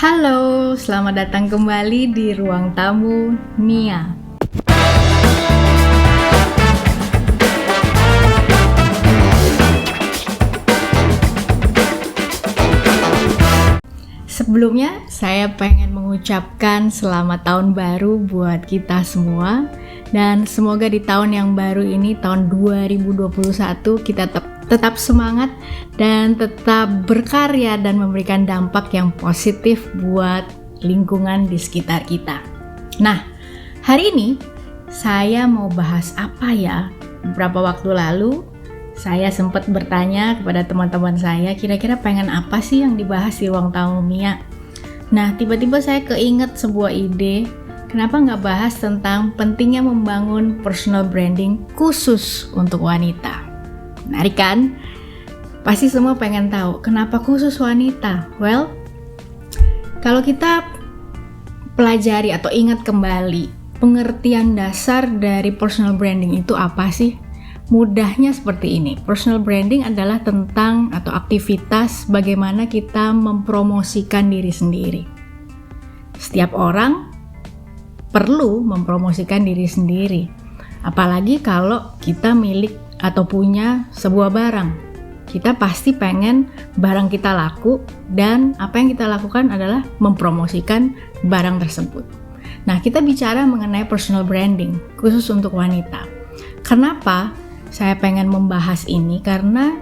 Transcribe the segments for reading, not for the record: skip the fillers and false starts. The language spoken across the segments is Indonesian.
Halo, selamat datang kembali di Ruang Tamu Nia. Sebelumnya, saya pengen mengucapkan selamat tahun baru buat kita semua. Dan semoga di tahun yang baru ini, tahun 2021, kita tetap semangat dan tetap berkarya dan memberikan dampak yang positif buat lingkungan di sekitar kita. Nah, hari ini saya mau bahas apa ya? Beberapa waktu lalu saya sempat bertanya kepada teman-teman saya, kira-kira pengen apa sih yang dibahas di Ruang Tamu Mia? Nah, tiba-tiba saya keinget sebuah ide, kenapa nggak bahas tentang pentingnya membangun personal branding khusus untuk wanita? Menarik kan? Pasti semua pengen tahu, kenapa khusus wanita? Well, kalau kita pelajari atau ingat kembali, pengertian dasar dari personal branding itu apa sih? Mudahnya seperti ini, personal branding adalah tentang atau aktivitas bagaimana kita mempromosikan diri sendiri. Setiap orang perlu mempromosikan diri sendiri, apalagi kalau kita milik atau punya sebuah barang. Kita pasti pengen barang kita laku, dan apa yang kita lakukan adalah mempromosikan barang tersebut. Nah, kita bicara mengenai personal branding khusus untuk wanita. Kenapa saya pengen membahas ini? Karena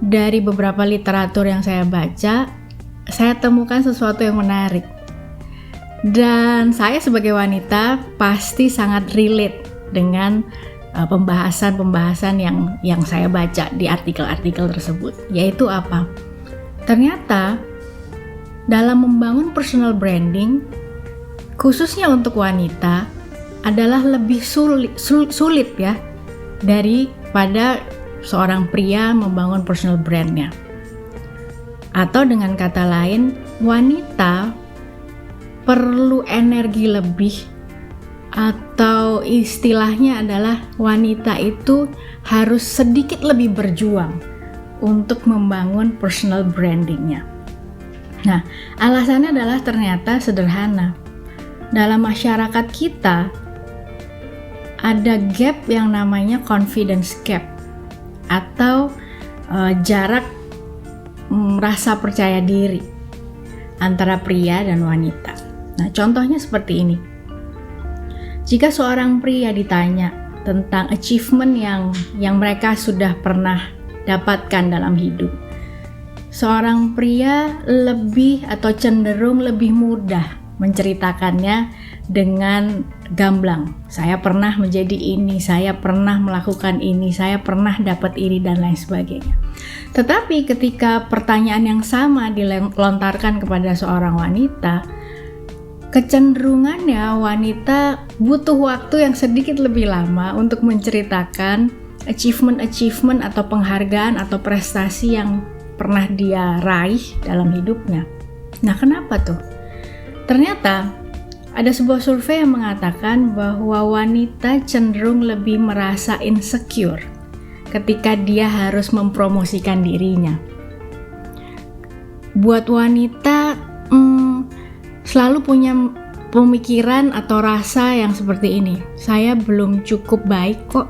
dari beberapa literatur yang saya baca, saya temukan sesuatu yang menarik. Dan saya sebagai wanita pasti sangat relate dengan pembahasan-pembahasan yang saya baca di artikel-artikel tersebut. Yaitu apa? Ternyata dalam membangun personal branding, khususnya untuk wanita, adalah lebih sulit ya daripada seorang pria membangun personal brandnya. Atau dengan kata lain, wanita perlu energi lebih, atau istilahnya adalah wanita itu harus sedikit lebih berjuang untuk membangun personal brandingnya. Nah, alasannya adalah ternyata sederhana. Dalam masyarakat kita ada gap yang namanya confidence gap, atau jarak rasa percaya diri antara pria dan wanita. Nah, contohnya seperti ini. Jika seorang pria ditanya tentang achievement yang mereka sudah pernah dapatkan dalam hidup, seorang pria lebih atau cenderung lebih mudah menceritakannya dengan gamblang. Saya pernah menjadi ini, saya pernah melakukan ini, saya pernah dapat ini, dan lain sebagainya. Tetapi ketika pertanyaan yang sama dilontarkan kepada seorang wanita, kecenderungannya wanita butuh waktu yang sedikit lebih lama untuk menceritakan achievement atau penghargaan atau prestasi yang pernah dia raih dalam hidupnya. Nah, kenapa tuh? Ternyata ada sebuah survei yang mengatakan bahwa wanita cenderung lebih merasa insecure ketika dia harus mempromosikan dirinya. Buat wanita selalu punya pemikiran atau rasa yang seperti ini. Saya belum cukup baik kok.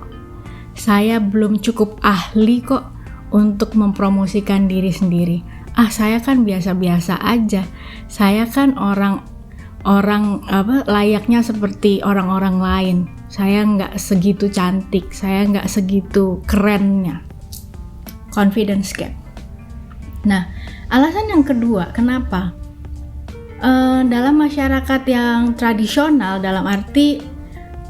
Saya belum cukup ahli kok untuk mempromosikan diri sendiri. Saya kan biasa-biasa aja. Saya kan orang layaknya seperti orang-orang lain. Saya nggak segitu cantik. Saya nggak segitu kerennya. Confidence gap. Nah, alasan yang kedua, kenapa? Dalam masyarakat yang tradisional, dalam arti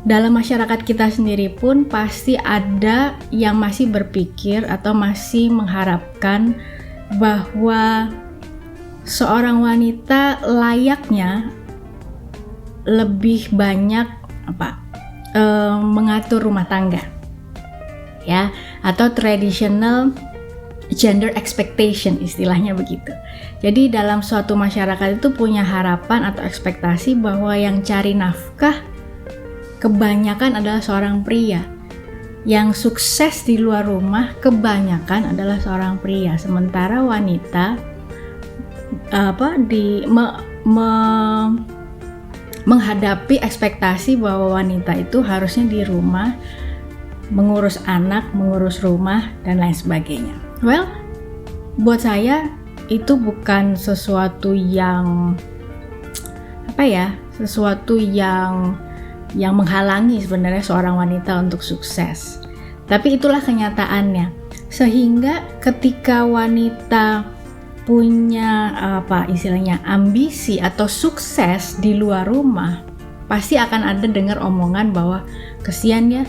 dalam masyarakat kita sendiri pun pasti ada yang masih berpikir atau masih mengharapkan bahwa seorang wanita layaknya lebih banyak mengatur rumah tangga, ya, atau traditional gender expectation, istilahnya begitu. Jadi dalam suatu masyarakat itu punya harapan atau ekspektasi bahwa yang cari nafkah kebanyakan adalah seorang pria. Yang sukses di luar rumah kebanyakan adalah seorang pria. Sementara wanita menghadapi ekspektasi bahwa wanita itu harusnya di rumah mengurus anak, mengurus rumah, dan lain sebagainya. Well, buat saya itu bukan sesuatu yang sesuatu yang menghalangi sebenarnya seorang wanita untuk sukses. Tapi itulah kenyataannya. Sehingga ketika wanita punya ambisi atau sukses di luar rumah, pasti akan ada dengar omongan bahwa kesian ya,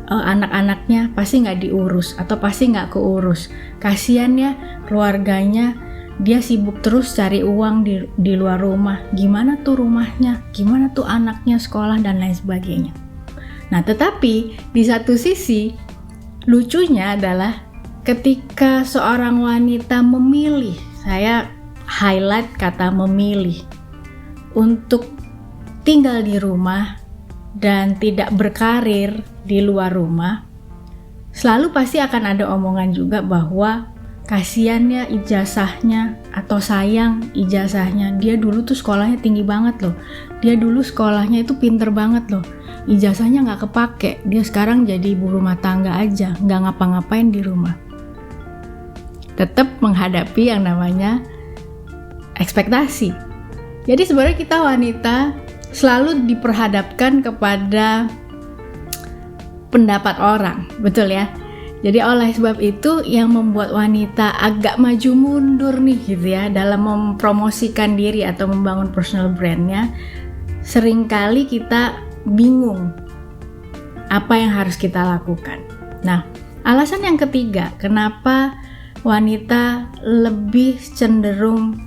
anak-anaknya pasti nggak diurus atau pasti nggak keurus. Kasian ya keluarganya, dia sibuk terus cari uang di luar rumah. Gimana tuh rumahnya? Gimana tuh anaknya sekolah dan lain sebagainya. Nah, tetapi di satu sisi lucunya adalah ketika seorang wanita memilih, saya highlight kata memilih, untuk tinggal di rumah dan tidak berkarir di luar rumah, selalu pasti akan ada omongan juga bahwa kasian ya ijazahnya, atau sayang ijazahnya, dia dulu tuh sekolahnya tinggi banget loh, dia dulu sekolahnya itu pinter banget loh, ijazahnya nggak kepake, dia sekarang jadi ibu rumah tangga aja, nggak ngapa-ngapain di rumah. Tetap menghadapi yang namanya ekspektasi. Jadi sebenarnya kita wanita selalu diperhadapkan kepada pendapat orang, betul ya? Jadi oleh sebab itu yang membuat wanita agak maju mundur nih gitu ya dalam mempromosikan diri atau membangun personal brandnya, seringkali kita bingung apa yang harus kita lakukan. Nah, alasan yang ketiga kenapa wanita lebih cenderung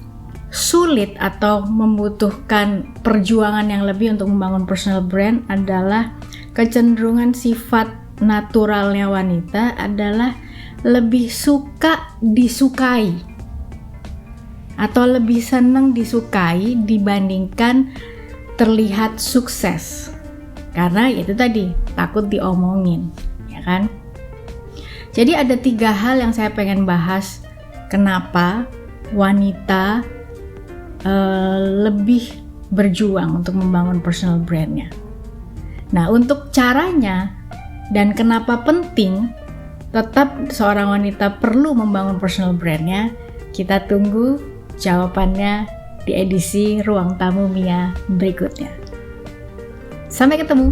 sulit atau membutuhkan perjuangan yang lebih untuk membangun personal brand adalah kecenderungan sifat naturalnya wanita adalah lebih suka disukai atau lebih senang disukai dibandingkan terlihat sukses, karena itu tadi takut diomongin, ya kan? Jadi ada 3 hal yang saya pengen bahas kenapa wanita lebih berjuang untuk membangun personal brandnya. Nah, untuk caranya dan kenapa penting tetap seorang wanita perlu membangun personal brandnya, kita tunggu jawabannya di edisi Ruang Tamu Mia berikutnya. Sampai ketemu.